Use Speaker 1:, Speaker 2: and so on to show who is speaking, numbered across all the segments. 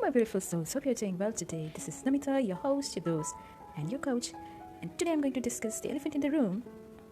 Speaker 1: my beautiful souls. Hope you're doing well today. This is Namita, your host, your host, and your coach. And today I'm going to discuss the elephant in the room,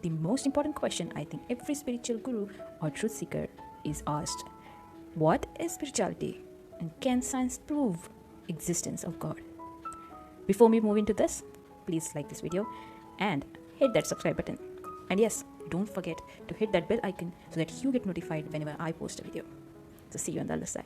Speaker 1: the most important question I think every spiritual guru or truth seeker is asked. What is spirituality? And can science prove existence of God? Before we move into this, please like this video and hit that subscribe button. And yes, don't forget to hit that bell icon so that you get notified whenever I post a video. So see you on the other side.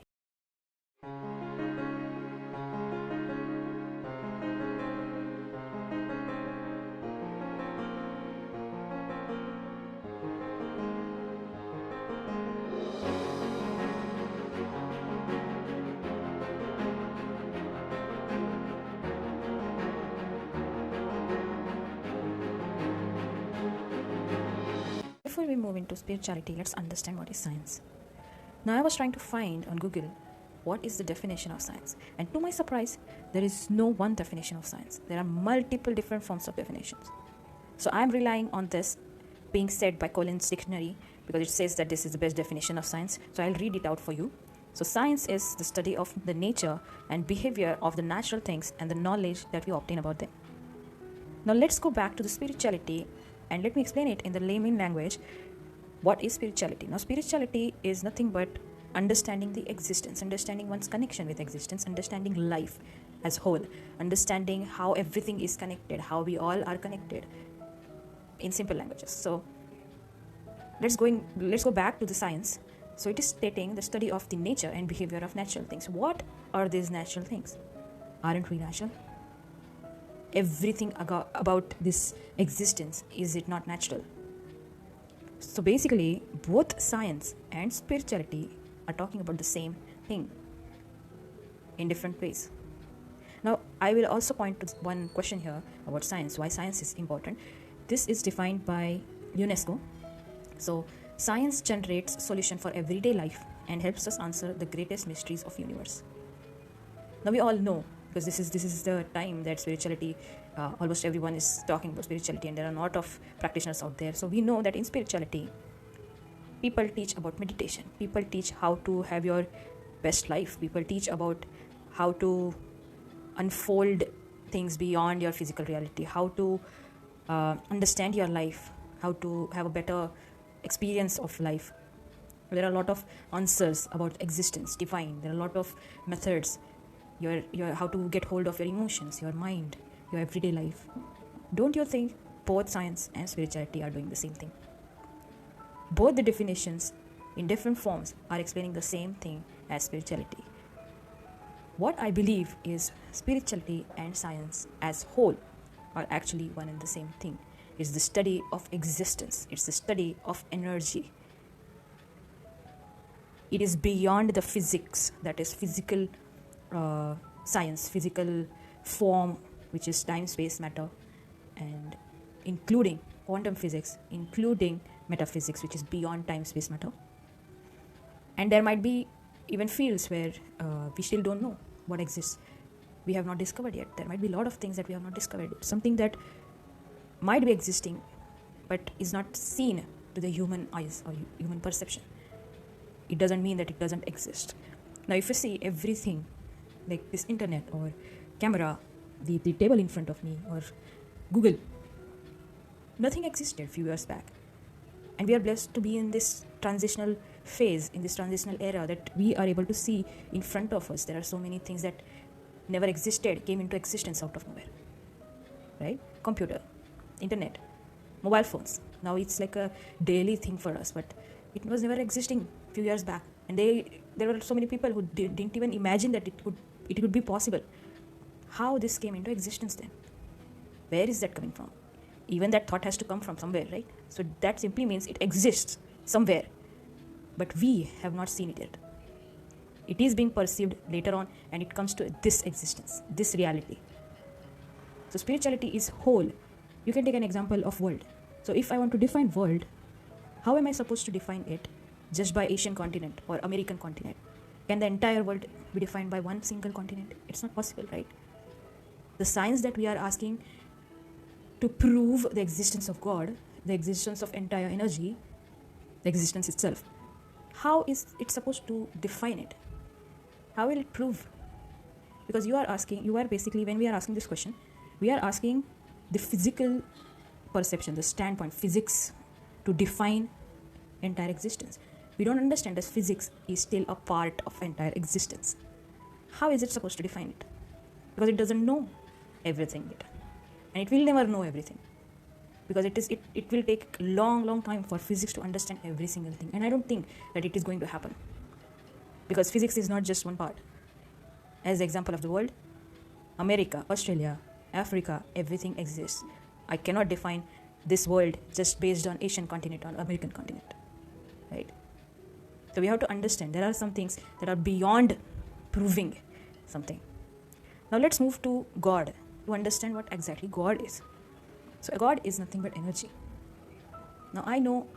Speaker 1: Before we move into spirituality, let's understand what is science. Now, I was trying to find on Google what is the definition of science, and to my surprise, there is no one definition of science. There are multiple different forms of definitions. So I'm relying on this being said by Collins Dictionary because it says that this is the best definition of science. So I'll read it out for you. So science is the study of the nature and behavior of the natural things and the knowledge that we obtain about them. Now let's go back to the spirituality and let me explain it in the layman language. What is spirituality? Now spirituality is nothing but understanding the existence, understanding one's connection with existence, understanding life as whole, understanding how everything is connected, how we all are connected in simple languages. So let's go back to the science. So it is stating the study of the nature and behavior of natural things. What are these natural things? Aren't we natural? Everything about this existence, is it not natural? So basically, both science and spirituality are talking about the same thing in different ways. Now, I will also point to one question here about science, why science is important. This is defined by UNESCO. So, science generates solution for everyday life and helps us answer the greatest mysteries of universe. Now, we all know, because this is the time that spirituality, almost everyone is talking about spirituality, and there are a lot of practitioners out there. So we know that in spirituality, people teach about meditation, people teach how to have your best life, people teach about how to unfold things beyond your physical reality, how to understand your life, how to have a better experience of life. There are a lot of answers about existence, divine. There are a lot of methods. Your how to get hold of your emotions, your mind, your everyday life. Don't you think both science and spirituality are doing the same thing? Both the definitions in different forms are explaining the same thing as spirituality. What I believe is spirituality and science as whole are actually one and the same thing. It's the study of existence. It's the study of energy. It is beyond the physics, that is physical science, physical form, which is time, space, matter, and including quantum physics, including metaphysics, which is beyond time, space, matter. And there might be even fields where we still don't know what exists. We have not discovered yet. There might be a lot of things that we have not discovered yet. Something that might be existing but is not seen to the human eyes or human perception. It doesn't mean that it doesn't exist. Now, if you see everything like this internet or camera, the table in front of me, or Google, nothing existed a few years back. And we are blessed to be in this transitional phase, in this transitional era, that we are able to see in front of us. There are so many things that never existed, came into existence out of nowhere. Right? Computer, internet, mobile phones. Now it's like a daily thing for us, but it was never existing a few years back. And there were so many people who didn't even imagine that it could be possible. How this came into existence then? Where is that coming from? Even that thought has to come from somewhere, right? So that simply means it exists somewhere. But we have not seen it yet. It is being perceived later on, and it comes to this existence, this reality. So spirituality is whole. You can take an example of world. So if I want to define world, how am I supposed to define it just by Asian continent or American continent? Can the entire world be defined by one single continent? It's not possible, right? The science that we are asking to prove the existence of God, the existence of entire energy, the existence itself, how is it supposed to define it? How will it prove? Because you are basically, when we are asking this question, we are asking the physical perception, the standpoint, physics, to define entire existence. We don't understand that physics is still a part of entire existence. How is it supposed to define it? Because it doesn't know everything yet. And it will never know everything. Because it will take a long time for physics to understand every single thing. And I don't think that it is going to happen. Because physics is not just one part. As the example of the world, America, Australia, Africa, everything exists. I cannot define this world just based on Asian continent or American continent. Right? So we have to understand there are some things that are beyond proving something. Now let's move to God to understand what exactly God is. So God is nothing but energy. Now I know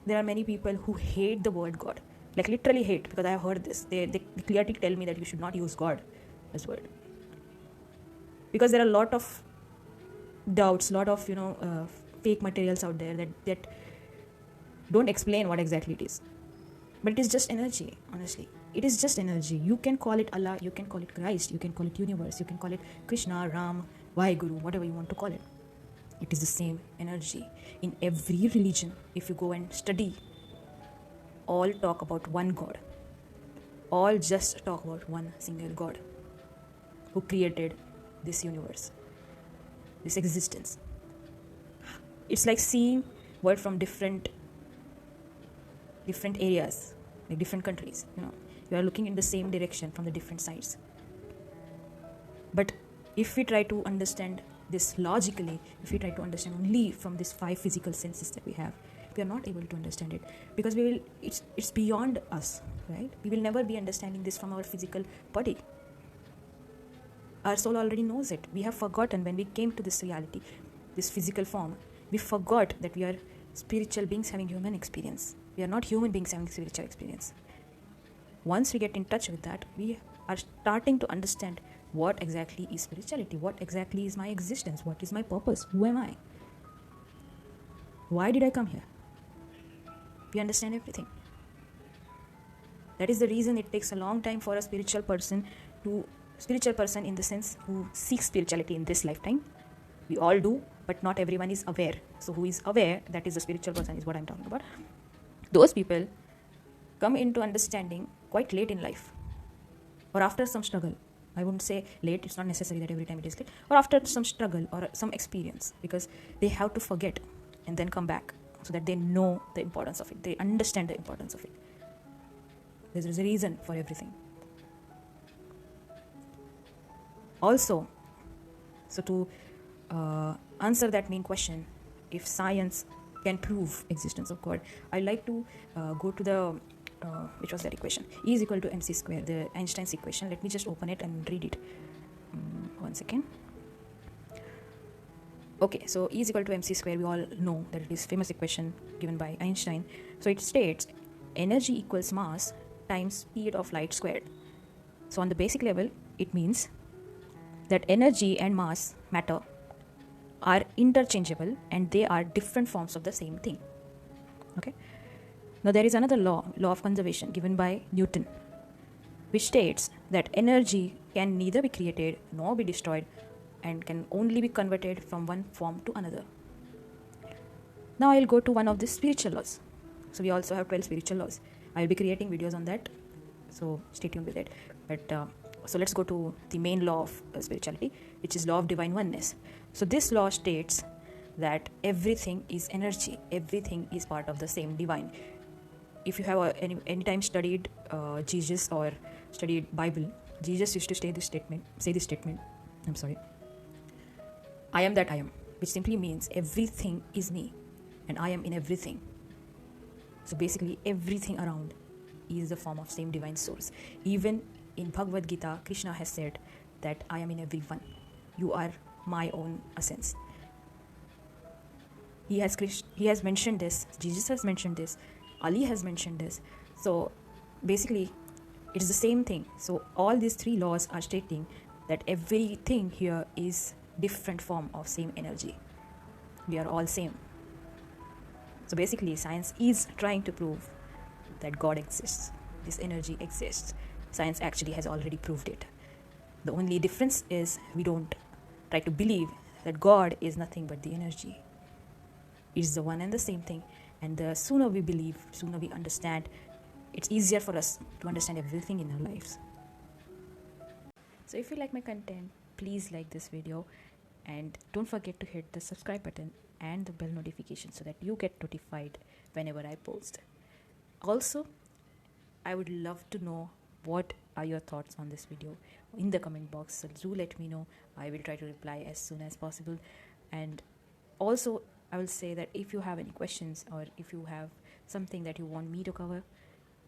Speaker 1: there are many people who hate the word God. Like literally hate, because I have heard this. They clearly tell me that you should not use God as word. Because there are a lot of doubts, lot of fake materials out there that don't explain what exactly it is. But it is just energy, honestly. It is just energy. You can call it Allah, you can call it Christ, you can call it universe, you can call it Krishna, Ram, Vaheguru, whatever you want to call it. It is the same energy. In every religion, if you go and study, all talk about one God. All just talk about one single God who created this universe, this existence. It's like seeing world from different areas, like different countries. You are looking in the same direction from the different sides. But if we try to understand this logically, if we try to understand only from these 5 physical senses that we have, we are not able to understand it, because it's beyond us, right? We will never be understanding this from our physical body. Our soul already knows it. We have forgotten when we came to this reality, this physical form. We forgot that we are spiritual beings having human experience. We are not human beings having spiritual experience. Once we get in touch with that, we are starting to understand what exactly is spirituality, what exactly is my existence, what is my purpose, who am I, why did I come here. We understand everything. That is the reason it takes a long time for a spiritual person in the sense who seeks spirituality in this lifetime. We all do, but not everyone is aware. So who is aware, that is the spiritual person, is what I'm talking about. Those people come into understanding quite late in life, or after some struggle. I wouldn't say late, it's not necessary that every time it is late, or after some struggle or some experience, because they have to forget and then come back so that they know the importance of it, they understand the importance of it. There is a reason for everything. Also, so to answer that main question, if science can prove existence of God, I'd like to go to the which was that equation, E is equal to mc square, the Einstein's equation. Let me just open it and read it. One second. Okay, so E is equal to mc square, we all know that it is famous equation given by Einstein. So it states energy equals mass times speed of light squared. So on the basic level, it means that energy and mass, matter, are interchangeable and they are different forms of the same thing. Okay. Now there is another law of conservation given by Newton, which states that energy can neither be created nor be destroyed and can only be converted from one form to another. Now I'll go to one of the spiritual laws. So we also have 12 spiritual laws. I'll be creating videos on that, so stay tuned with it. But so let's go to the main law of spirituality, which is law of divine oneness. So this law states that everything is energy, everything is part of the same divine. If you have any time studied Jesus or studied Bible, Jesus used to say this statement, I am that I am, which simply means everything is me and I am in everything. So basically everything around is a form of same divine source. Even in Bhagavad Gita, Krishna has said that I am in everyone. You are my own essence. He has mentioned this, Jesus has mentioned this, Ali has mentioned this. So basically it is the same thing. So all these 3 laws are stating that everything here is different form of same energy. We are all same. So basically science is trying to prove that God exists, this energy exists. Science actually has already proved it. The only difference is we don't try to believe that God is nothing but the energy. It's the one and the same thing. And the sooner we believe, sooner we understand, it's easier for us to understand everything in our lives. So if you like my content, please like this video and don't forget to hit the subscribe button and the bell notification so that you get notified whenever I post. Also, I would love to know what are your thoughts on this video in the comment box. So do let me know. I will try to reply as soon as possible. And also, I will say that if you have any questions or if you have something that you want me to cover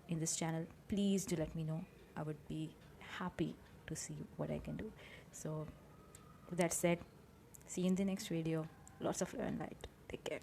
Speaker 1: in this channel, please do let me know. I would be happy to see what I can do. So with that said, see you in the next video. Lots of love and light. Take care.